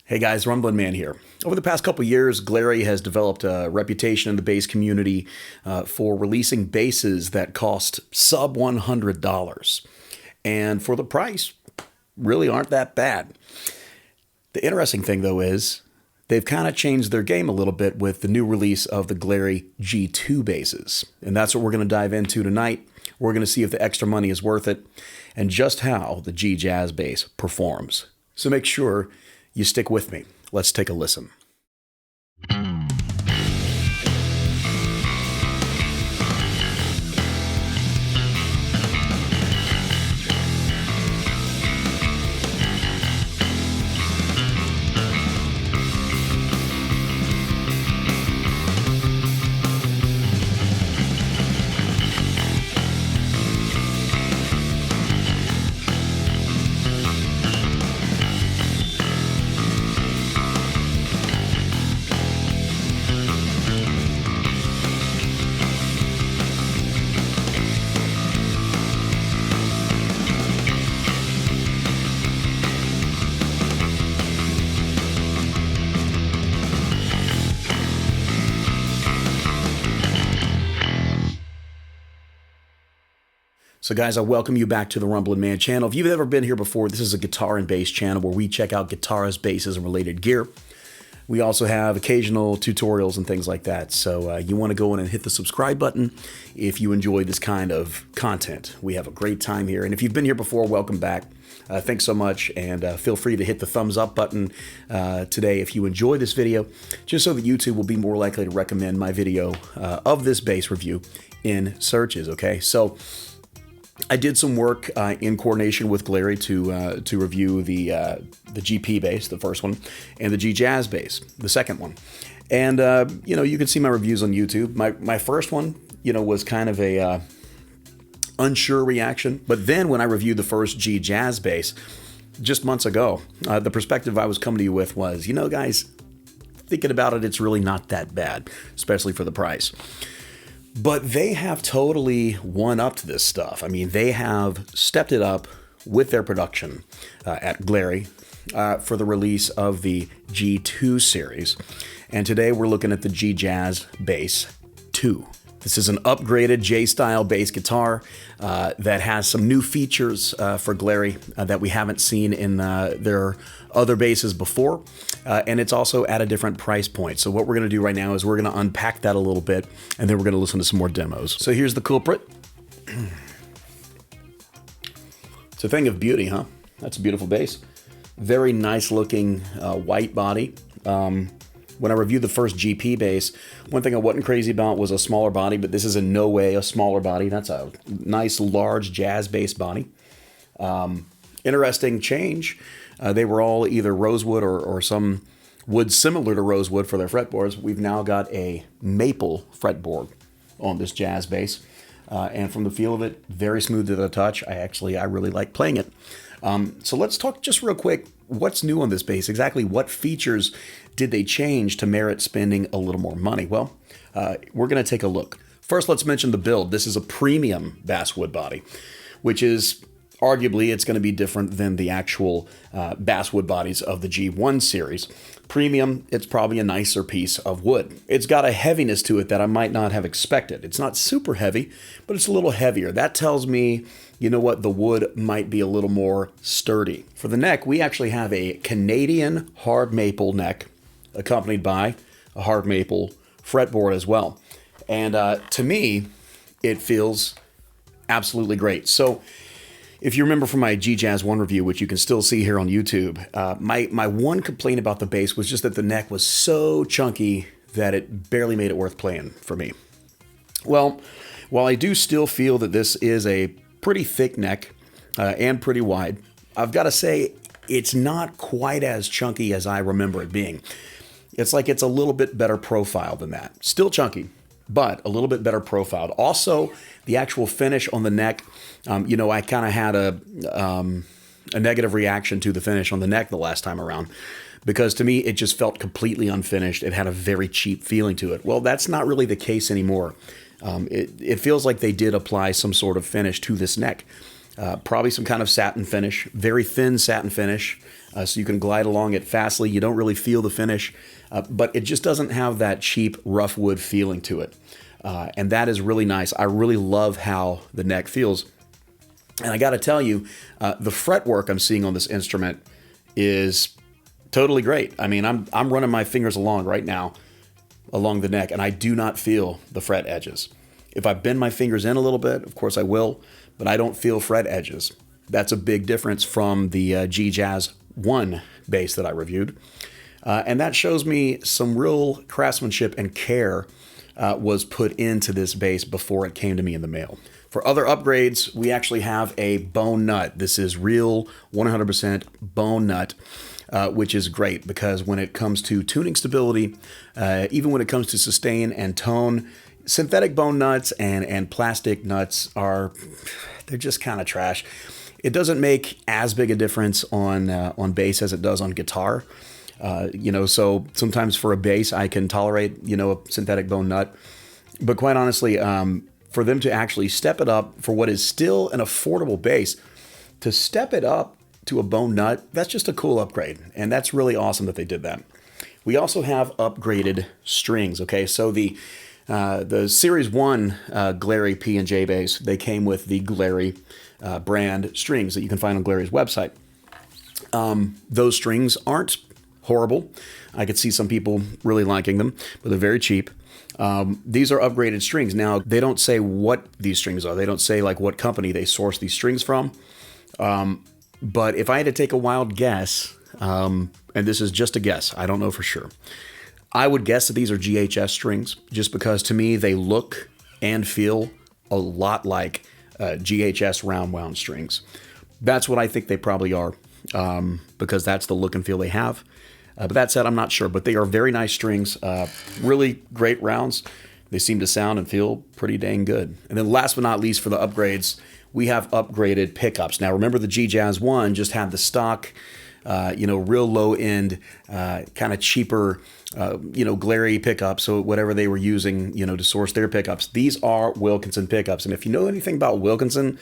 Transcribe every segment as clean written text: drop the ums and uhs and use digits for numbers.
Hey guys, Rumbling Man here. Over the past couple years, Glarry has developed a reputation in the bass community for releasing basses that cost sub $100. And for the price, really aren't that bad. The interesting thing though is they've kind of changed their game a little bit with the new release of the Glarry G2 basses. And that's what we're going to dive into tonight. We're going to see if the extra money is worth it and just how the GJazz bass performs. So make sure you stick with me. Let's take a listen. So guys, I welcome you back to the Rumbling Man channel. If you've ever been here before, this is a guitar and bass channel where we check out guitars, basses, and related gear. We also have occasional tutorials and things like that. So you want to go in and hit the subscribe button if you enjoy this kind of content. We have a great time here. And if you've been here before, welcome back. Thanks so much. And feel free to hit the thumbs up button today if you enjoy this video, just so that YouTube will be more likely to recommend my video of this bass review in searches, okay? So I did some work in coordination with Glarry to review the GP bass, the first one, and the GJazz bass, the second one. And you can see my reviews on YouTube. My first one, was kind of a unsure reaction. But then when I reviewed the first GJazz bass just months ago, the perspective I was coming to you with was, guys, thinking about it, it's really not that bad, especially for the price. But they have totally one-upped this stuff. I mean, they have stepped it up with their production at Glarry for the release of the G2 series. And today we're looking at the GJazz Bass 2. This is an upgraded J-style bass guitar that has some new features for Glarry that we haven't seen in their other basses before. And it's also at a different price point. So what we're going to do right now is we're going to unpack that a little bit, and then we're going to listen to some more demos. So here's the culprit. It's a thing of beauty, huh? That's a beautiful bass. Very nice looking white body. When I reviewed the first GP bass, one thing I wasn't crazy about was a smaller body, but this is in no way a smaller body. That's a nice, large jazz bass body. Interesting change. They were all either rosewood or some wood similar to rosewood for their fretboards. We've now got a maple fretboard on this jazz bass. And from the feel of it, very smooth to the touch. I really like playing it. So let's talk just real quick. What's new on this bass? Exactly what features did they change to merit spending a little more money? Well, we're going to take a look. First, let's mention the build. This is a premium basswood body, which is arguably it's going to be different than the actual basswood bodies of the G1 series. Premium, it's probably a nicer piece of wood. It's got a heaviness to it that I might not have expected. It's not super heavy, but it's a little heavier. That tells me, the wood might be a little more sturdy. For the neck, we actually have a Canadian hard maple neck accompanied by a hard maple fretboard as well. And to me, it feels absolutely great. So if you remember from my GJazz 1 review, which you can still see here on YouTube, my one complaint about the bass was just that the neck was so chunky that it barely made it worth playing for me. Well, while I do still feel that this is a pretty thick neck and pretty wide, I've got to say it's not quite as chunky as I remember it being. It's like it's a little bit better profile than that. Still chunky, but a little bit better profiled. Also, the actual finish on the neck, I kind of had a negative reaction to the finish on the neck the last time around, because to me, it just felt completely unfinished. It had a very cheap feeling to it. Well, that's not really the case anymore. It feels like they did apply some sort of finish to this neck. Probably some kind of satin finish, very thin satin finish, so you can glide along it fastly. You don't really feel the finish, but it just doesn't have that cheap rough wood feeling to it. And that is really nice. I really love how the neck feels. And I got to tell you, the fretwork I'm seeing on this instrument is totally great. I mean, I'm running my fingers along right now along the neck, and I do not feel the fret edges. If I bend my fingers in a little bit, of course I will, but I don't feel fret edges. That's a big difference from the GJazz 1 bass that I reviewed. And that shows me some real craftsmanship and care was put into this bass before it came to me in the mail. For other upgrades, we actually have a bone nut. This is real 100% bone nut, which is great because when it comes to tuning stability, even when it comes to sustain and tone, synthetic bone nuts and plastic nuts they're just kind of trash. It doesn't make as big a difference on bass as it does on guitar. So sometimes for a bass, I can tolerate, a synthetic bone nut. But quite honestly, for them to actually step it up for what is still an affordable bass, to step it up to a bone nut, that's just a cool upgrade. And that's really awesome that they did that. We also have upgraded strings, okay? So the Series 1 Glarry P and J bass, they came with the Glarry brand strings that you can find on Glarry's website. Those strings aren't horrible. I could see some people really liking them, but they're very cheap. These are upgraded strings. Now, they don't say what these strings are. They don't say like what company they source these strings from. But if I had to take a wild guess, and this is just a guess, I don't know for sure, I would guess that these are GHS strings just because to me they look and feel a lot like GHS round wound strings. That's what I think they probably are because that's the look and feel they have. But that said, I'm not sure, but they are very nice strings, really great rounds. They seem to sound and feel pretty dang good. And then last but not least for the upgrades, we have upgraded pickups. Now remember the GJazz 1 just had the stock, real low end, kind of cheaper, Glarry pickups. So whatever they were using, to source their pickups. These are Wilkinson pickups. And if you know anything about Wilkinson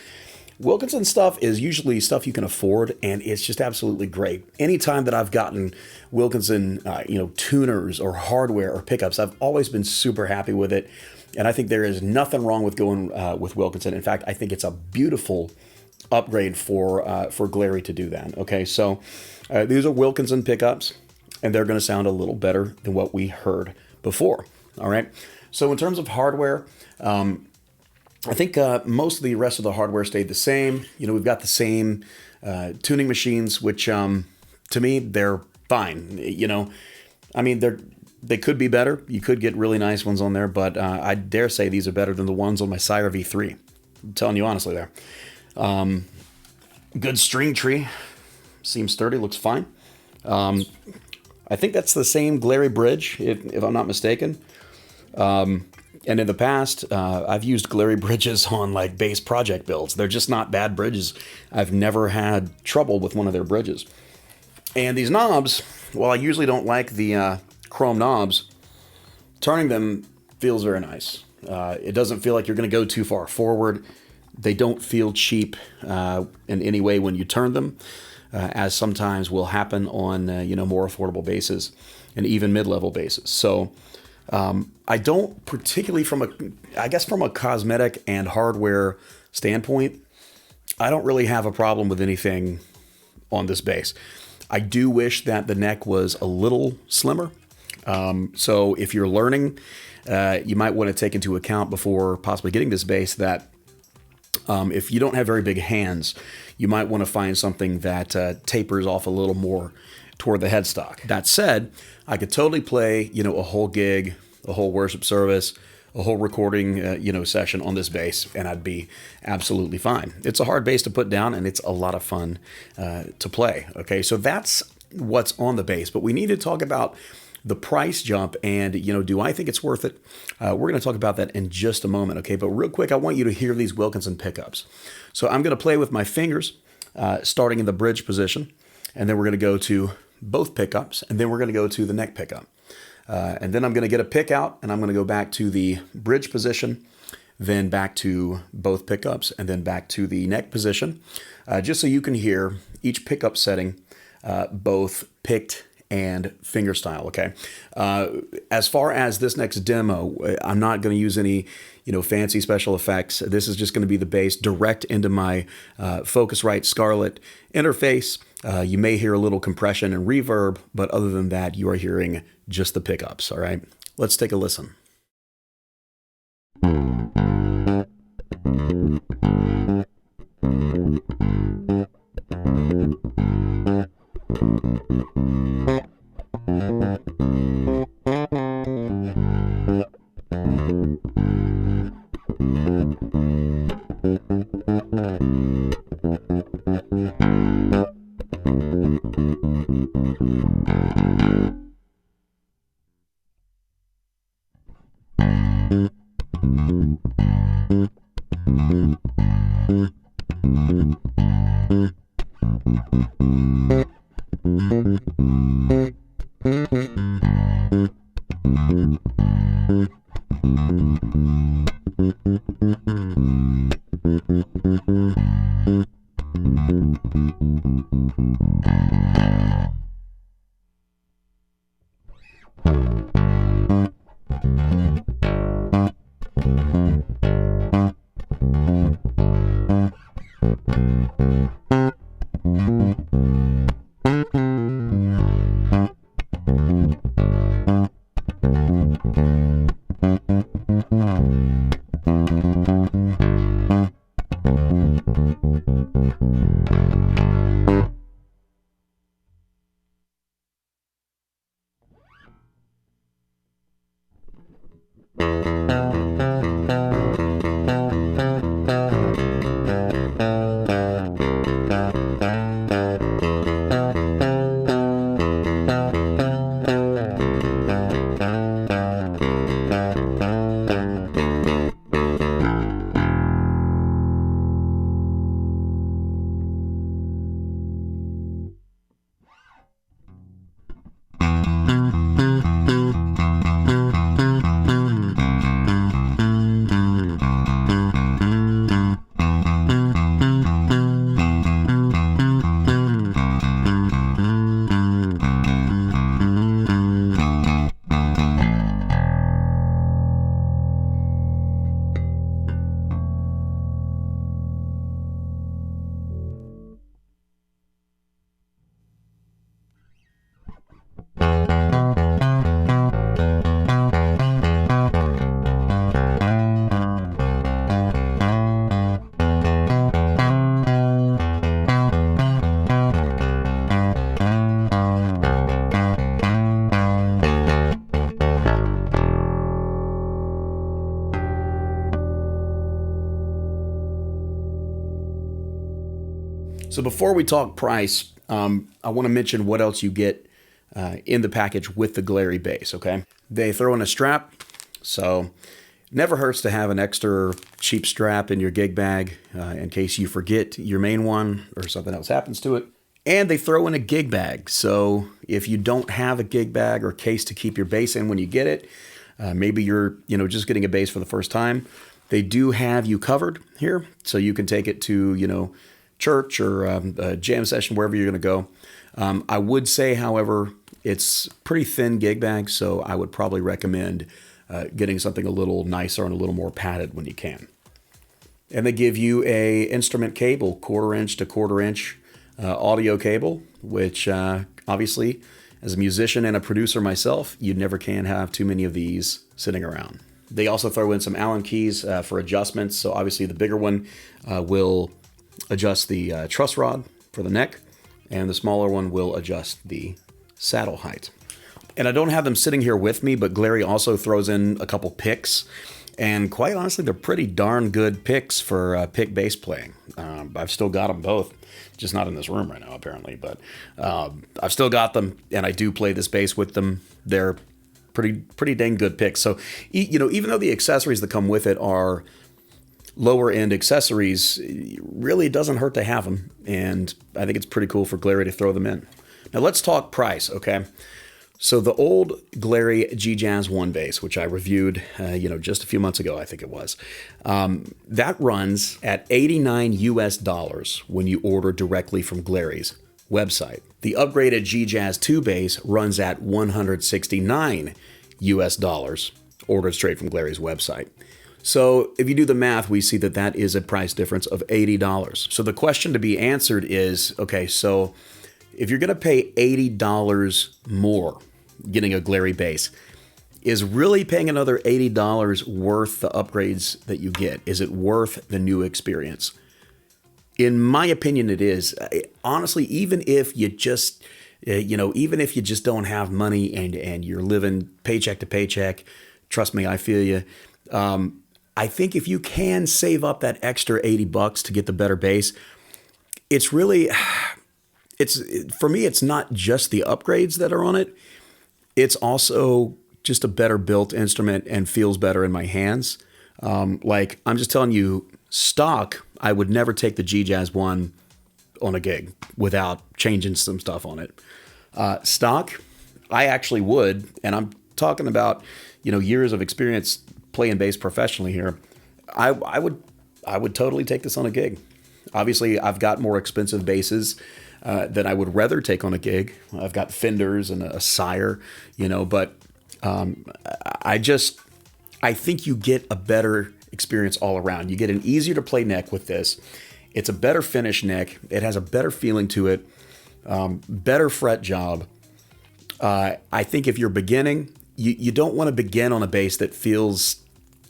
stuff is usually stuff you can afford, and it's just absolutely great. Anytime that I've gotten Wilkinson, tuners or hardware or pickups, I've always been super happy with it. And I think there is nothing wrong with going with Wilkinson. In fact, I think it's a beautiful upgrade for Glarry to do that. Okay, so these are Wilkinson pickups, and they're going to sound a little better than what we heard before. All right. So in terms of hardware, I think most of the rest of the hardware stayed the same. We've got the same tuning machines, which to me, they're fine. They could be better. You could get really nice ones on there, but I dare say these are better than the ones on my Sire V3. I'm telling you honestly there. Good string tree. Seems sturdy, looks fine. I think that's the same Glarry bridge, if I'm not mistaken. And in the past, I've used Glarry bridges on like bass project builds. They're just not bad bridges. I've never had trouble with one of their bridges. And these knobs, while I usually don't like the chrome knobs, turning them feels very nice. It doesn't feel like you're going to go too far forward. They don't feel cheap in any way when you turn them, as sometimes will happen on more affordable basses and even mid-level basses. So I don't particularly from a cosmetic and hardware standpoint, I don't really have a problem with anything on this bass. I do wish that the neck was a little slimmer. So if you're learning, you might want to take into account before possibly getting this bass that if you don't have very big hands, you might want to find something that tapers off a little more toward the headstock. That said, I could totally play, a whole gig, a whole worship service, a whole recording, session on this bass, and I'd be absolutely fine. It's a hard bass to put down, and it's a lot of fun to play. Okay, so that's what's on the bass, but we need to talk about the price jump and, do I think it's worth it? We're going to talk about that in just a moment, okay? But real quick, I want you to hear these Wilkinson pickups. So I'm going to play with my fingers, starting in the bridge position, and then we're going to go to both pickups, and then we're going to go to the neck pickup. And then I'm going to get a pick out, and I'm going to go back to the bridge position, then back to both pickups, and then back to the neck position, just so you can hear each pickup setting, both picked and fingerstyle. Okay. As far as this next demo, I'm not going to use any, fancy special effects. This is just going to be the bass direct into my Focusrite Scarlett interface. You may hear a little compression and reverb, but other than that, you are hearing just the pickups. All right. Let's take a listen. So before we talk price, I want to mention what else you get in the package with the Glarry bass, okay? They throw in a strap, so never hurts to have an extra cheap strap in your gig bag in case you forget your main one or something else happens to it. And they throw in a gig bag, so if you don't have a gig bag or case to keep your bass in when you get it, maybe you're just getting a bass for the first time, they do have you covered here, so you can take it to church or a jam session, wherever you're going to go. I would say, however, it's pretty thin gig bag, so I would probably recommend getting something a little nicer and a little more padded when you can. And they give you a instrument cable, 1/4 inch to 1/4 inch audio cable, which obviously, as a musician and a producer myself, you never can have too many of these sitting around. They also throw in some Allen keys for adjustments. So obviously the bigger one will adjust the truss rod for the neck, and the smaller one will adjust the saddle height. And I don't have them sitting here with me, but Glarry also throws in a couple picks, and quite honestly, they're pretty darn good picks for pick bass playing. I've still got them both, just not in this room right now apparently, but I've still got them, and I do play this bass with them. They're pretty dang good picks. So even though the accessories that come with it are lower end accessories, it really doesn't hurt to have them, and I think it's pretty cool for Glarry to throw them in. Now let's talk price, okay? So the old Glarry GJazz 1 bass, which I reviewed, just a few months ago, I think it was, that runs at $89 when you order directly from Glarry's website. The upgraded GJazz 2 bass runs at $169 ordered straight from Glarry's website. So if you do the math, we see that that is a price difference of $80. So the question to be answered is, okay, so if you're going to pay $80 more getting a Glarry bass, is really paying another $80 worth the upgrades that you get? Is it worth the new experience? In my opinion, it is. Honestly, even if you just, don't have money and you're living paycheck to paycheck, trust me, I feel you. I think if you can save up that extra $80 to get the better bass, it's really, for me, it's not just the upgrades that are on it. It's also just a better built instrument and feels better in my hands. I'm just telling you, stock, I would never take the GJazz 1 on a gig without changing some stuff on it. Stock, I actually would, and I'm talking about, years of experience playing bass professionally here. I would totally take this on a gig. Obviously, I've got more expensive basses that I would rather take on a gig. I've got Fenders and a Sire, but I think you get a better experience all around. You get an easier to play neck with this. It's a better finish neck. It has a better feeling to it, better fret job. I think if you're beginning, you don't want to begin on a bass that feels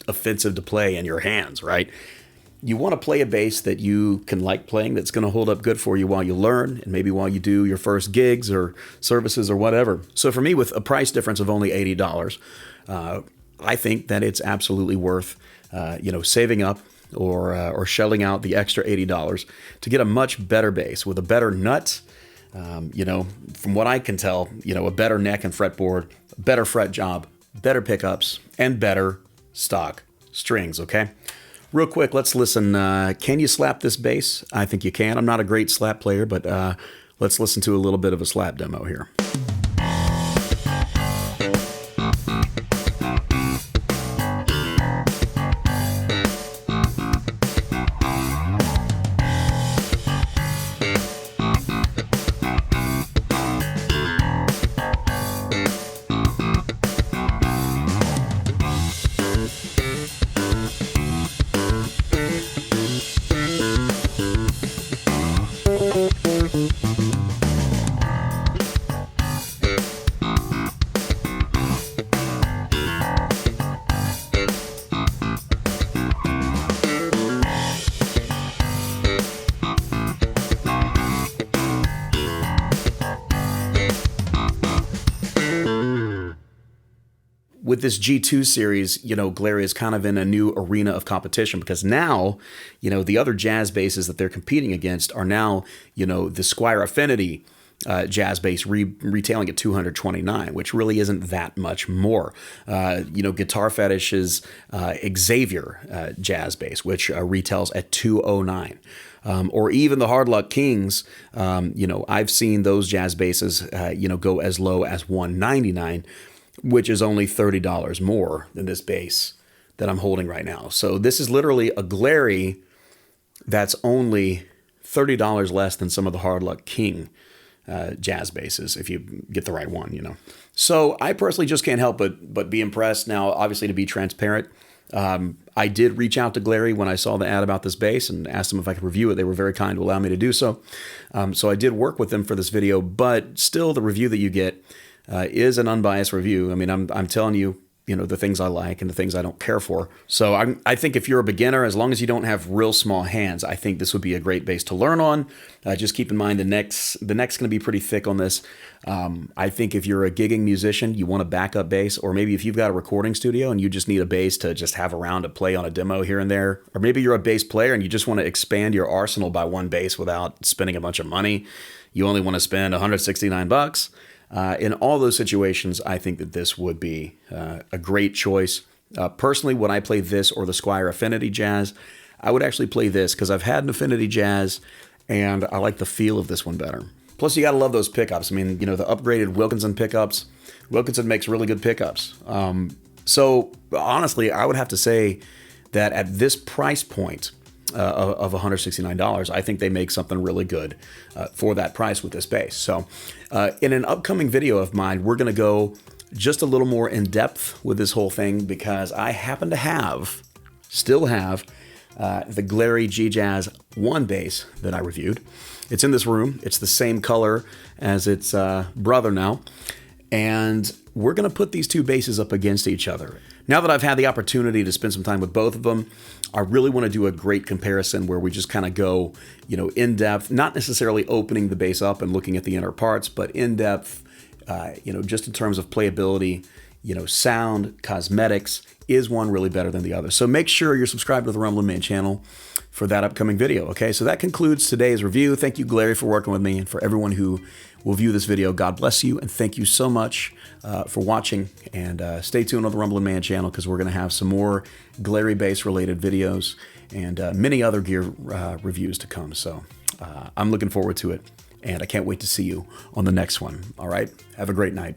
offensive to play in your hands, right? You want to play a bass that you can like playing, that's going to hold up good for you while you learn and maybe while you do your first gigs or services or whatever. So for me, with a price difference of only $80, I think that it's absolutely worth, saving up or shelling out the extra $80 to get a much better bass with a better nut. From what I can tell, a better neck and fretboard, better fret job, better pickups, and better stock strings, okay? Real quick, let's listen. Can you slap this bass? I think you can. I'm not a great slap player, but let's listen to a little bit of a slap demo here. With this G2 series, Glarry is kind of in a new arena of competition because now, the other jazz basses that they're competing against are now, the Squier Affinity jazz bass retailing at $229, which really isn't that much more. Guitar Fetish's Xavier jazz bass, which retails at $209. Or even the Hard Luck Kings, I've seen those jazz basses, go as low as $199, which is only $30 more than this bass that I'm holding right now. So this is literally a Glarry that's only $30 less than some of the Hard Luck King jazz basses, if you get the right one, So I personally just can't help but be impressed. Now, obviously, to be transparent, I did reach out to Glarry when I saw the ad about this bass and asked them if I could review it. They were very kind to allow me to do so. So I did work with them for this video, but still the review that you get is an unbiased review. I mean, I'm telling you, the things I like and the things I don't care for. So I think if you're a beginner, as long as you don't have real small hands, I think this would be a great bass to learn on. Just keep in mind the neck's going to be pretty thick on this. I think if you're a gigging musician, you want a backup bass, or maybe if you've got a recording studio and you just need a bass to just have around to play on a demo here and there, or maybe you're a bass player and you just want to expand your arsenal by one bass without spending a bunch of money. You only want to spend $169. In all those situations, I think that this would be a great choice. Personally, when I play this or the Squier Affinity Jazz, I would actually play this because I've had an Affinity Jazz and I like the feel of this one better. Plus, you got to love those pickups. I mean, the upgraded Wilkinson pickups, Wilkinson makes really good pickups. So honestly, I would have to say that at this price point of $169, I think they make something really good for that price with this bass. So in an upcoming video of mine, we're going to go just a little more in depth with this whole thing, because I happen to still have the Glarry GJazz 1 bass that I reviewed. It's in this room. It's the same color as its brother now. And we're going to put these two basses up against each other. Now that I've had the opportunity to spend some time with both of them, I really want to do a great comparison where we just kind of go, in depth, not necessarily opening the bass up and looking at the inner parts, but in depth, just in terms of playability, sound, cosmetics. Is one really better than the other? So make sure you're subscribed to the Rumbling Man channel for that upcoming video. Okay, so that concludes today's review. Thank you, Glarry, for working with me, and for everyone who will view this video, God bless you, and thank you so much for watching. And stay tuned on the Rumbling Man channel, because we're going to have some more Glarry bass related videos and many other gear reviews to come. So I'm looking forward to it, and I can't wait to see you on the next one. All right, have a great night.